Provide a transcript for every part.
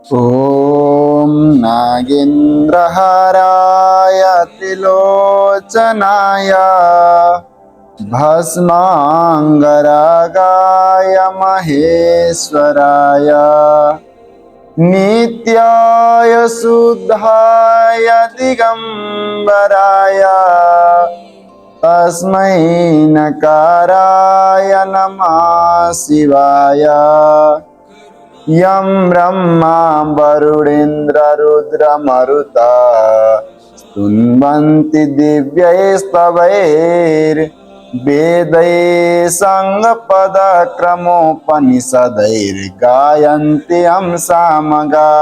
ॐ नागेन्द्रहाराय त्रिलोचनाय भस्माङ्गरागाय महेश्वराय नित्याय शुद्धाय दिगम्बराय तस्मै नकाराय नमः शिवाय। यं ब्रह्मा वरुणेन्द्ररुद्रमरुता स्तुन्वन्ति दिव्यैस्तवैर्वेदैः साङ्गपदक्रमोपनिषदैर्गायन्ति यं सामगा।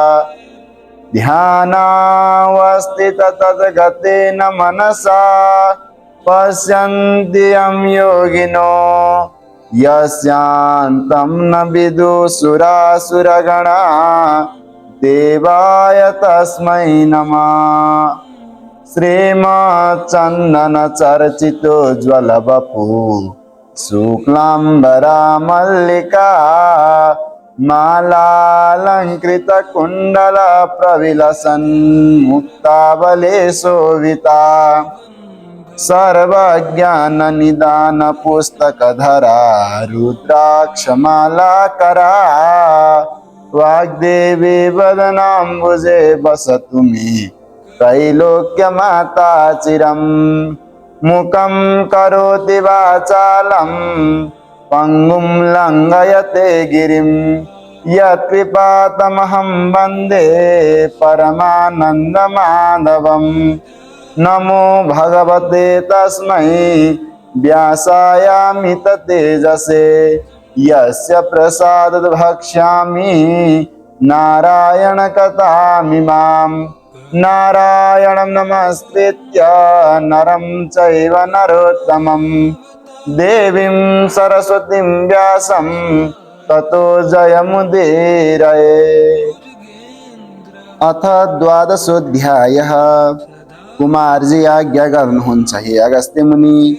ध्यानावस्थितं तद्गतेन मनसा पश्यन्ति यं योगिनो यस्यान्तं न विदुषुरासुरगणा देवाय तस्मै नमः। श्रीमच्चन्दनचर्चितोज्ज्वलवपु शुक्लाम्बरा मल्लिका मालालङ्कृतकुण्डलप्रविलसन्मुक्तावले शोभिता सर्वज्ञाननिदानपुस्तकधरा रुद्राक्षमालाकरा वाग्देवी वदनाम्बुजे वसतु मे त्रैलोक्यमाता चिरम्। मुखं करोति वाचालं पङ्गुं लङ्घयते गिरिं यत्कृपातमहं वन्दे परमानन्दमाधवम्। नमो भगवते तस्मै व्यासायामित तेजसे यस्य प्रसादात् भक्ष्यामि नारायण कथामिमाम्। नारायणं नमस्कृत्य नरं चैव नरोत्तमं देवीं सरस्वतीं व्यासं ततो जयमुदीरये। अथ द्वादशोऽध्यायः। कुमारजी आज्ञा गर्नुहुन्छ हे अगस्त्य मुनि।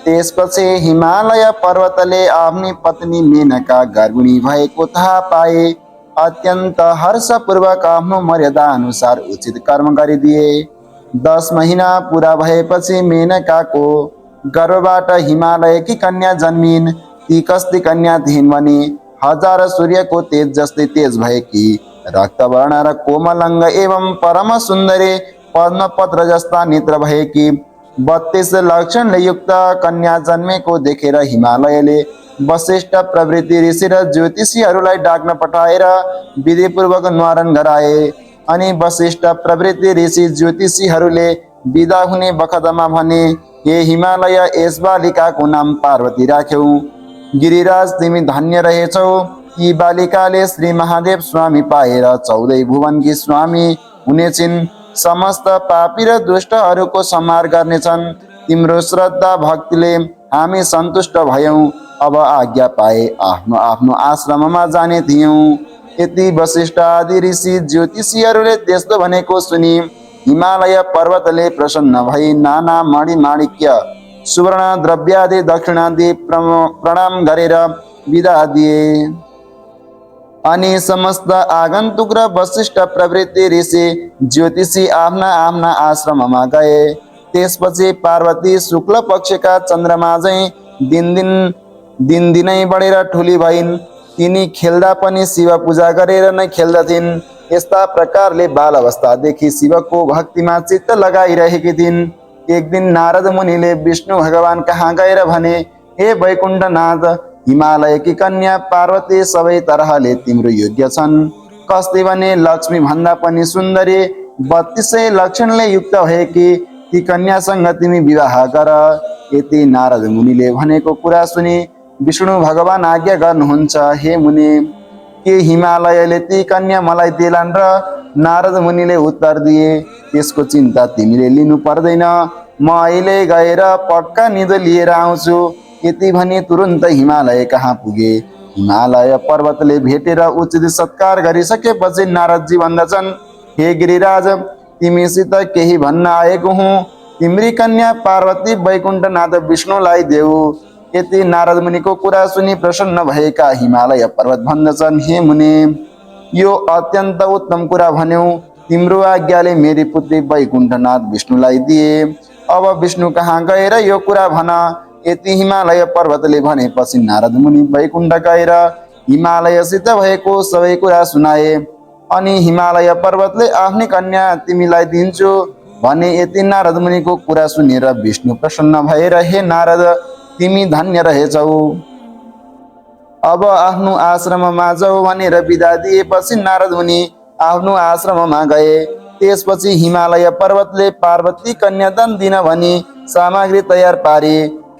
त्यसपछि हिमालय पर्वतले आफ्नी पत्नी मेनका गर्भिणी भएको थाहा पाए। अत्यन्त हर्षपूर्वक आफ्नो मर्यादा अनुसार उचित कर्म गरिदिए। 10 महिना पुरा भएपछि मेनकाको गर्भबाट हिमालयकी कन्या जन्मिन्। ती कस्ती कन्या थिइन् भने हजार सूर्यको तेज जस्तै तेज भएकी, रक्तवर्ण र कोमलङ्ग एवं परम सुन्दरी, पद्मपत्र जस्ता नेत्र भएकी 32 लक्षणले युक्त कन्या जन्मेको देखेर हिमालयले वशिष्ठ प्रभृति ऋषि र ज्योतिषीहरूलाई डाक्न पठाएर विधिपूर्वक न्वारण गराए। अनि वशिष्ठ प्रभृति ऋषि ज्योतिषीहरूले विदा हुने बखतमा भने, हे हिमालय, यस बालिकाको नाम पार्वती राख्यौ। गिरिराज, तिमी धन्य रहेछौ। यी बालिकाले श्री महादेव स्वामी पाएर 14 भुवनकी स्वामी हुनेछिन्। समस्त पापी र दुष्टहरूको संहार गर्नेछन्। तिम्रो श्रद्धा भक्तिले हामी सन्तुष्ट भयौँ। अब आज्ञा पाए आफ्नो आफ्नो आश्रममा जाने थियौँ। यति वशिष्ठ आदि ऋषि ज्योतिषीहरूले त्यस्तो भनेको सुनि हिमालय पर्वतले प्रसन्न भई नाना मणिमाणिक्य सुवर्ण द्रव्यादि दक्षिणादि प्रणाम गरेर विदा दिए। अनि समस्त आगन्तुक र वशिष्ठ प्रभृति ऋषि ज्योतिषी आफ्ना आफ्ना आश्रममा गए। त्यसपछि पार्वती शुक्ल पक्षका चन्द्रमा झैं दिनदिनै बढेर ठुली भइन्। तिनी खेल्दा पनि शिव पूजा गरेर नै खेल्दथिन्। यस्ता प्रकारले बाल अवस्थादेखि शिवको भक्तिमा चित्त लगाइरहेकी थिइन्। एक दिन नारद मुनिले विष्णु भगवान कहाँ गएर भने, हे वैकुण्ठनाथ, हिमालयकी कन्या पार्वती सबै तरहले तिम्रो योग्य छन्। कस्ती भने लक्ष्मी भन्दा पनि सुन्दरी, 32 लक्षणले युक्त भएकी ती कन्यासँग तिमी विवाह गर। यति नारद मुनिले भनेको कुरा सुनि विष्णु भगवान आज्ञा गर्नुहुन्छ, हे मुनि, के हिमालयले ती कन्या मलाई दिलान्? र नारद मुनिले उत्तर दिए, त्यसको चिन्ता तिमीले लिनु पर्दैन। म अहिले गएर पक्का निधो लिएर आउँछु। यति भनी तुरुन्त हिमालय कहाँ पुगे। हिमालय पर्वतले भेटेर उचित सत्कार गरिसकेपछि नारदजी भन्दछन्, हे गिरिराज, तिमीसित केही भन्न आएको हुँ। तिम्री कन्या पार्वती वैकुण्ठनाथ विष्णुलाई देऊ। यति नारद मुनिको कुरा सुनि प्रसन्न भएका हिमालय पर्वत भन्दछन्, हे मुनि, यो अत्यन्त उत्तम कुरा भन्यौ। तिम्रो आज्ञाले मेरी पुत्री वैकुण्ठनाथ विष्णुलाई दिए। अब विष्णु कहाँ गएर यो कुरा भन। यति हिमालय पर्वतले भनेपछि नारद मुनि वैकुण्ठ गएर हिमालयसित भएको सबै कुरा सुनाए। अनि हिमालय पर्वतले आफ्नै कन्या तिमीलाई दिन्छु भने यति नारद मुनिको कुरा सुनेर विष्णु प्रसन्न भएर हे नारद, तिमी धन्य रहेछौ। अब आफ्नो आश्रममा जाऊ भनेर बिदा दिएपछि नारद मुनि आफ्नो आश्रममा गए। त्यसपछि हिमालय पर्वतले पार्वती कन्यादान दिन भनी सामग्री तयार पारे।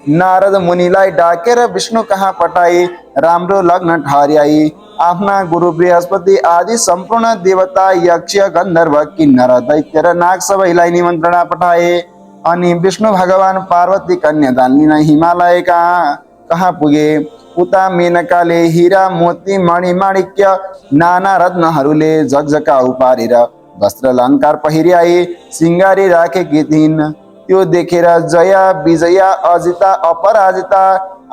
नारद मुनिलाई डाकेर विष्णु कहाँ पठाई राम्रो लग्न ठहर्याई। आफ्ना गुरु बृहस्पति आदि सम्पूर्ण देवता, यक्ष, गन्धर्व, किन्नर, दैत्य र नाग सबैलाई निमन्त्रणा पठाए। अनि विष्णु भगवान पार्वती कन्यादान लिन हिमालय कहाँ पुगे। उता मेनकाले हीरा, मोती, मणि, माणिक्य, नाना रत्नहरूले झकझकाउ पारेर वस्त्र अलङ्कार पहिर्याई सिंगारी राखेकी थिइन्। त्यो देखेर जया, विजया, अजिता, अपराजिता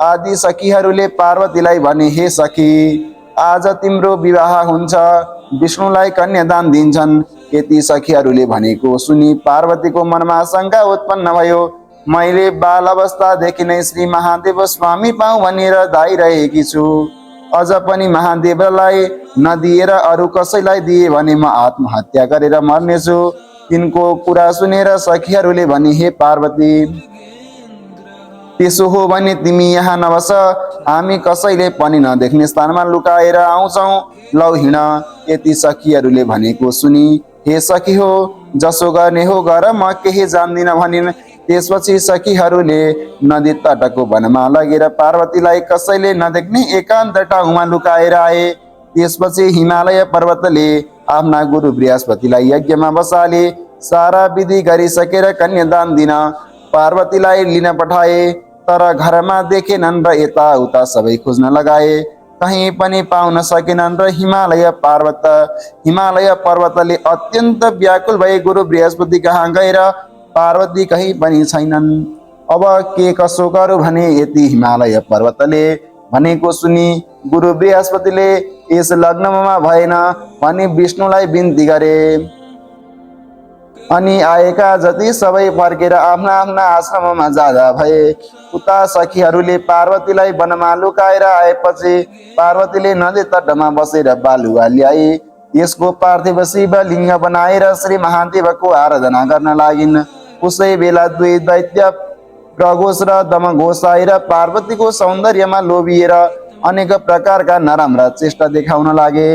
आदि सखीहरूले पार्वतीलाई भने, हे सखी, आज तिम्रो विवाह हुन्छ, विष्णुलाई कन्यादान दिन्छन्। यति सखीहरूले भनेको सुनि पार्वतीको मनमा शङ्का उत्पन्न भयो। मैले बाल अवस्थादेखि नै श्री महादेव स्वामी पाऊँ भनेर धाइरहेकी छु। अझ पनि महादेवलाई नदिएर अरू कसैलाई दिए भने म आत्महत्या गरेर मर्नेछु। तिनको कुरा सुनेर सखीहरूले भने, हे पार्वती, त्यसो हो भने तिमी यहाँ नबस, हामी कसैले पनि नदेख्ने स्थानमा लुकाएर आउँछौँ, लौ हिँड। यति सखीहरूले भनेको सुनि, हे सखी हो, जसो गर्ने हो गर, म केही जान्दिन भनिन्। त्यसपछि सखीहरूले नदी तटको वनमा लगेर पार्वतीलाई कसैले नदेख्ने एकान्त ठाउँमा लुकाएर आए। त्यसपछि हिमालय पर्वतले आफ्ना गुरु बृहस्पतिलाई यज्ञमा बसाले। सारा विधि गरिसकेर कन्यादान दिन पार्वतीलाई लिन पठाए। तर घरमा देखेनन् र यताउता सबै खोज्न लगाए, कहीँ पनि पाउन सकेनन् र हिमालय पर्वतले अत्यन्त व्याकुल भए गुरु बृहस्पति कहाँ गएर पार्वती कहीँ पनि छैनन्। अब के कसो गरौँ भने यति हिमालय पर्वतले भनेको सुनि गुरु बृहस्पतिले यस लग्नमा भएन भनी विष्णुलाई बिन्ती गरे। अनि आएका जति सबै फर्केर आफ्ना आफ्ना आश्रममा जाँदा भए। उता सखीहरूले पार्वतीलाई वनमा लुकाएर आएपछि पार्वतीले नदी तटमा बसेर बालुवा ल्याए। यसको पार्थिव शिवलिङ्ग बनाएर श्री महादेवको आराधना गर्न लागिन्। उसै बेला दुई दैत्य प्रघोष र दमघोष आएर पार्वतीको सौन्दर्यमा लोभिएर अनेक प्रकारका नराम्रा चेष्टा देखाउन लागे।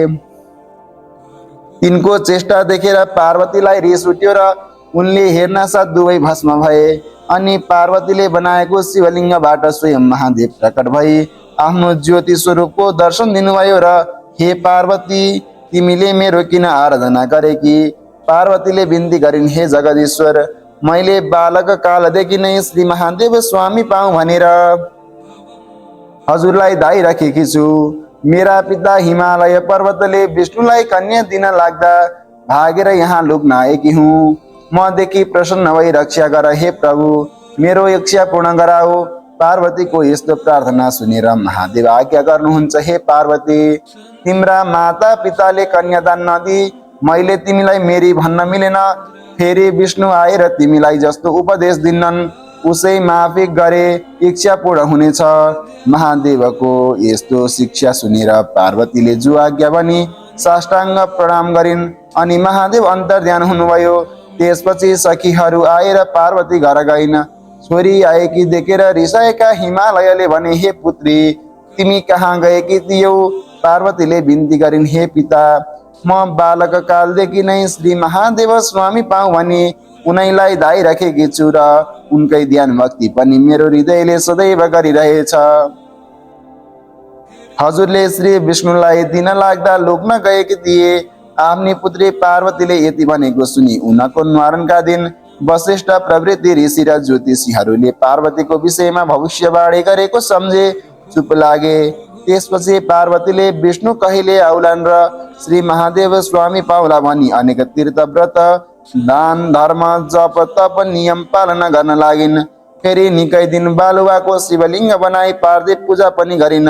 तिनको चेष्टा देखेर पार्वतीलाई रिस उठ्यो र उनले हेर्नासाथ दुवै भस्म भए। अनि पार्वतीले बनाएको शिवलिङ्गबाट स्वयं महादेव प्रकट भई आफ्नो ज्योति स्वरूपको दर्शन दिनुभयो र हे पार्वती, तिमीले मेरो किन आराधना गरेकी? पार्वतीले बिन्ती गरिन्, हे जगदीश्वर, मैले बालक कालदेखि नै श्री महादेव स्वामी पाऊँ भनेर हजुरलाई धाइराखेकी छु। मेरा पिता हिमालय पर्वतले विष्णुलाई कन्या दिन लाग्दा भागेर यहाँ लुक्न आएकी हुँ। मदेखि प्रसन्न भई रक्षा गर, हे प्रभु, मेरो इच्छा पूर्ण गराऊ। पार्वतीको यस्तो प्रार्थना सुनेर महादेव आज्ञा गर्नुहुन्छ, हे पार्वती, तिम्रा माता पिताले कन्यादान नदी मैले तिमीलाई मेरी भन्न मिलेन। फेरि विष्णु आएर तिमीलाई जस्तो उपदेश दिन्नन् उसै माफिक गरे इच्छा पूर्ण हुनेछ। महादेवको यस्तो शिक्षा सुनेर पार्वतीले जो आज्ञा बनी साष्टाङ्ग प्रणाम गरिन्। अनि महादेव अन्तर्ध्यान हुनुभयो। त्यसपछि सखीहरू आएर पार्वती घर गइन्। छोरी आएकी देखेर रिसाएका हिमालयले भने, हे पुत्री, तिमी कहाँ गएकी थियौ? पार्वतीले बिन्ती गरिन्, हे पिता, म बालक कालदेखि नै श्री महादेव स्वामी पाऊँ भनी उनैलाई धाइराखेकी छु र उनकै ध्यान भक्ति पनि मेरो हृदयले सदैव गरिरहेछ। हजुरले श्री विष्णुलाई दिन लाग्दा लुक्न गएकी थिए। आफ्नी पुत्री पार्वतीले यति भनेको सुनि उनको न्वारणका दिन वशिष्ठ प्रभृति ऋषि र ज्योतिषीहरूले पार्वतीको विषयमा भविष्यवाणी गरेको सम्झे चुप लागे। त्यसपछि पार्वतीले विष्णु कहिले आउलान् र श्री महादेव स्वामी पाउला भनी अनेक तीर्थ व्रत, दान, धर्म, जप, तप, नियम पालना गर्न लागिन्। फेरि निकै दिन बालुवाको शिवलिङ्ग बनाई पार्थिव पूजा पनि गरिन्।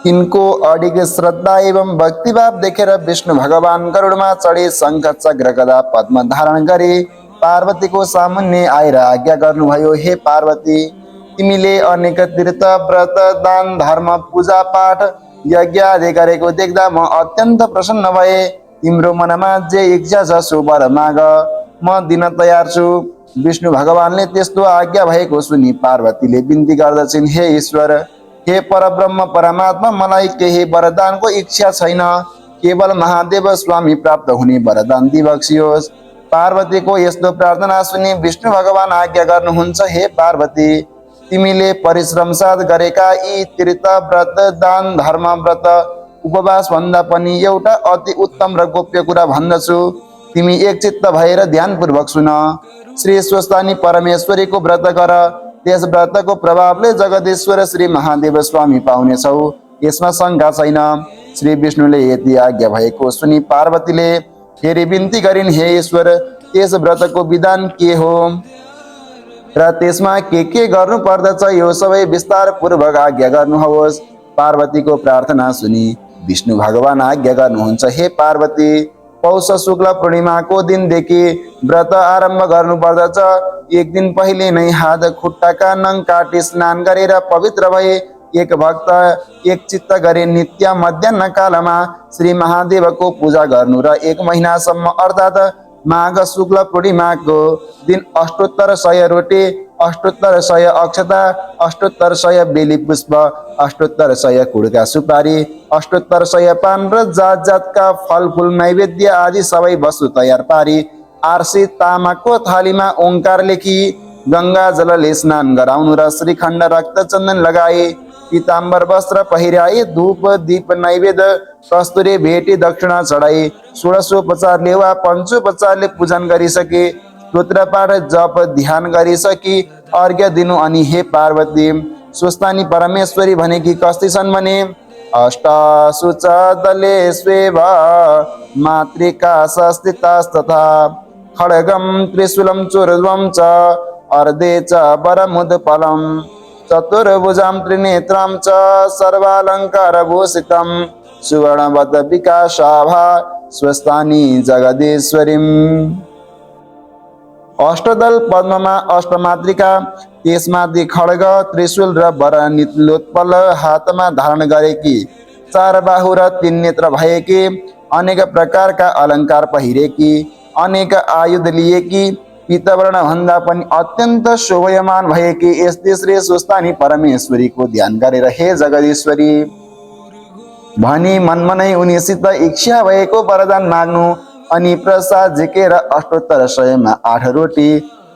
तिनको अडिग श्रद्धा एवं भक्तिभाव देखेर विष्णु भगवान गरुडमा चढे शङ्ख चक्र गदा पद्म धारण गरे पार्वतीको सामुन्ने आएर आज्ञा गर्नुभयो। हे पार्वती, तिमीले अनेक तीर्थ व्रत दान धर्म पूजा पाठ यज्ञ आदि गरेको देख्दा म अत्यन्त प्रसन्न भए। तिम्रो मनमा जे इच्छा छ सो वर माग, म दिन तयार छु। विष्णु भगवानले त्यस्तो आज्ञा भएको सुनि पार्वतीले बिन्ती गर्दछिन्, हे ईश्वर, हे परब्रह्म परमात्मा, मलाई केही वरदानको इच्छा छैन, केवल महादेव स्वामी प्राप्त हुने वरदान दिबक्सियोस्। पार्वतीको यस्तो प्रार्थना सुनि विष्णु भगवान आज्ञा गर्नुहुन्छ, हे पार्वती, तिमीले परिश्रम साथ गरेका यी तीर्थ व्रत दान धर्म व्रत उपवास भन्दा पनि एउटा अति उत्तम र गोप्य कुरा भन्दछु। तिमी एकचित्त भएर ध्यानपूर्वक सुन। श्री स्वस्तानी परमेश्वरीको व्रत गर, त्यस व्रतको प्रभावले जगदीश्वर श्री महादेव स्वामी पाउनेछौ, यसमा शङ्का छैन। श्री विष्णुले यति आज्ञा भएको सुनि पार्वतीले फेरि बिन्ती गरिन्, हे ईश्वर, त्यस व्रतको विधान के हो र त्यसमा के गर्नु पर्दछ यो सबै विस्तार पूर्वक आज्ञा गर्नुहोस्। पार्वतीको प्रार्थना सुनि विष्णु भगवान आज्ञा गर्नुहुन्छ, हे पार्वती, पौष शुक्ल पूर्णिमाको दिनदेखि व्रत आरम्भ गर्नु पर्दछ। एक दिन पहिले नै हात खुट्टाका नङ काटी स्नान गरेर पवित्र भए एक भक्त एक चित्त गरी नित्य मध्याह्न कालमा श्री महादेवको पूजा गर्नु र एक महिनासम्म अर्थात् माघ शुक्ल पूर्णिमाको दिन अष्टोत्तर 100 रोटी, अष्टोत्तर 100 अक्षता, अष्टोत्तर 100 बेली पुष्प, अष्टोत्तर 100 कुडका सुपारी, अष्टोत्तर 100 पान र जात जातका फलफुल नैवेद्य आदि सबै वस्तु तयार पारी आरसी तामाको थालीमा ओंकार लेखी गंगा जलले स्नान गराउनु र श्रीखण्ड रक्त चन्दन लगाए, पीताम्बर वस्त्र पहिराए, धूप दीप नैवेद्य कस्तुरी भेटी दक्षिणा चढाए, षोडशोपचारले वा पञ्चोपचारले पूजन गरिसके, स्तोत्र पाठ जप ध्यान गरिसकी अर्घ्य दिनु। अनि हे पार्वती, स्वस्तानी परमेश्वरी भनेकी कस्ती छन् भने अष्टासु च दलेष्वेव मातृका संस्थितास्तथा खड्गम त्रिशूलं चूर्ध्वं च अर्धे च वरमुदफलं चतुर्भुजां त्रिनेत्रां च सर्वालङ्कारभूषितं सुवर्णवत विकासाभा स्वस्थानी जगदीश्वरीम्। अष्टदल पद्ममा अष्टमातृका, त्यसमाथि खड्ग त्रिशूल र वरनिलोत्पल हातमा धारण गरेकी, 4 बाहु र 3 नेत्र भएकी, अनेक प्रकारका अलङ्कार पहिरेकी, अनेक आयुध लिएकी, पीतवर्ण भन्दा पनि अत्यन्त शोभयमान भएकी यस्ती श्री स्वस्तानी परमेश्वरीको ध्यान गरेर हे जगदीश्वरी भनी मनमनै उनीसित इच्छा भएको वरदान माग्नु। अनि प्रसाद झिकेर अष्टोत्तर 100 मा 8 रोटी,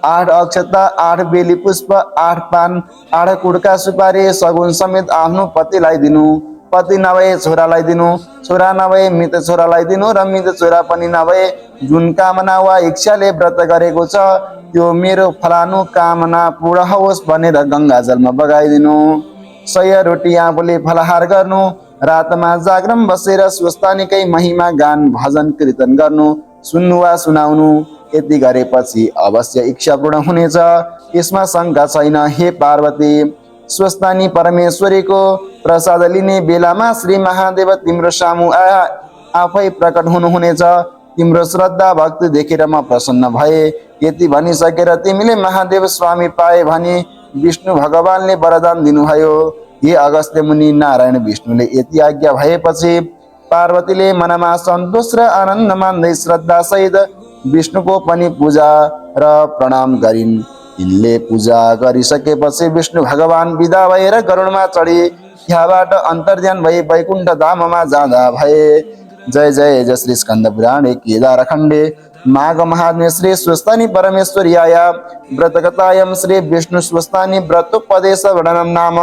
8 अक्षता, 8 बेली पुष्प, 8 पान, 8 कुडका सुपारी सगुन समेत आफ्नो पतिलाई दिनु। पति नभए छोरालाई दिनु, छोरा नभए मृत छोरालाई दिनु र मृत छोरा पनि नभए जुन कामना वा इच्छाले व्रत गरेको छ त्यो मेरो फलानु कामना पूर्ण होस् भनेर गंगा जलमा बगाइदिनु। 100 रोटी आफूले फलाहार गर्नु, रातमा जागरण बसेर स्वस्तानीकै महिमा गान भजन कीर्तन गर्नु, सुन्नु वा सुनाउनु। यति गरेपछि अवश्य इच्छा पूर्ण हुनेछ, यसमा शङ्का छैन। हे पार्वती, स्वस्तानी परमेश्वरीको प्रसाद लिने बेलामा श्री महादेव तिम्रो सामु आफै प्रकट हुनुहुनेछ। तिम्रो श्रद्धा भक्ति देखेर म प्रसन्न भए। यति भनिसकेर तिमीले महादेव स्वामी पाए भने विष्णु भगवानले वरदान दिनुभयो। हे अगस्त्य मुनि, नारायण विष्णुले यति आज्ञा भएपछि पार्वतीले मनमा सन्तोष र आनन्द मान्दै श्रद्धा सहित विष्णुको पनि पूजा र प्रणाम गरिन्। यिनले पूजा गरिसकेपछि विष्णु भगवान विदा भएर गरुडमा चढे त्यहाँबाट अन्तर्ध्यान भई वैकुण्ठ धाममा जाँदा भए। जय जय जय श्री स्कंद पुराणे केदार खण्डे माघ महात्म्य श्री स्वस्तानी परमेश्वर्याया व्रतकथायां श्री विष्णु स्वस्तानी व्रतोपदेश वर्णनम नाम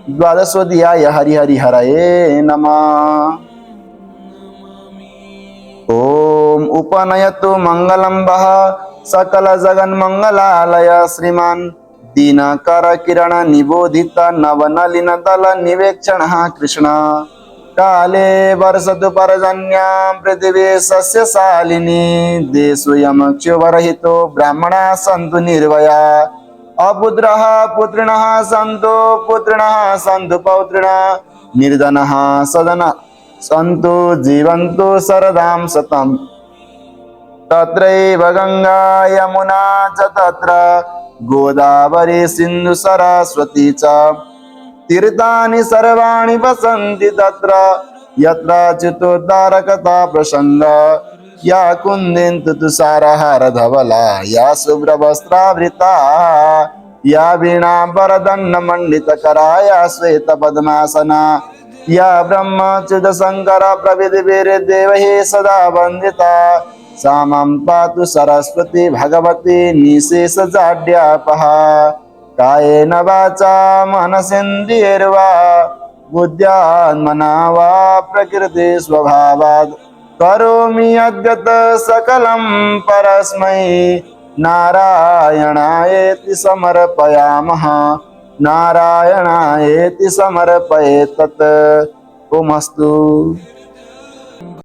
द्वादशोऽध्याय। हरि हरि हरये नमः। ओम उपनयतु मंगलम वः सकल जगन मंगलालय श्रीमान दीनकर किरण निबोधित नवनलिन दल निवेक्षण कृष्ण काले वर्षतु पर्जन्या पृथिवी सस्यशालिनी देशोऽयं क्षोभरहितो ब्राह्मणा सन्तु निर्भया अपुत्रः पुत्रिणः सन्तु पुत्रिणः सन्तु पौत्रिणः निर्धनः सदन सन्तु जीवन्तु शरदां शतम् तत्रैव गंगा यमुना च तत्र गोदावरी सिंधु सरस्वती च तीर्थानि सर्वाणि वसन्ति तत्र यत्र चित्तोद्धारकथा प्रसंग या कुन्देन्तु तुषारहार धवला या शुभ्रवस्त्रावृता या वीणा वरदण्ड मंडितकरा या श्वेत पद्मासना या ब्रह्मच्युत शंकर प्रविधिर्देवहि सदा वन्दिता सा मां पातु सरस्वती भगवती निशेषजाड्यापहा कायेन वाचा मनसेन्द्रियैर्वा बुद्ध्यात्मना वा प्रकृति स्वभावात् करोमि यद्यत् सकलं परस्मै नारायणायेति समर्पयामः नारायणायेति समर्पयेत् तत् ओमस्तु।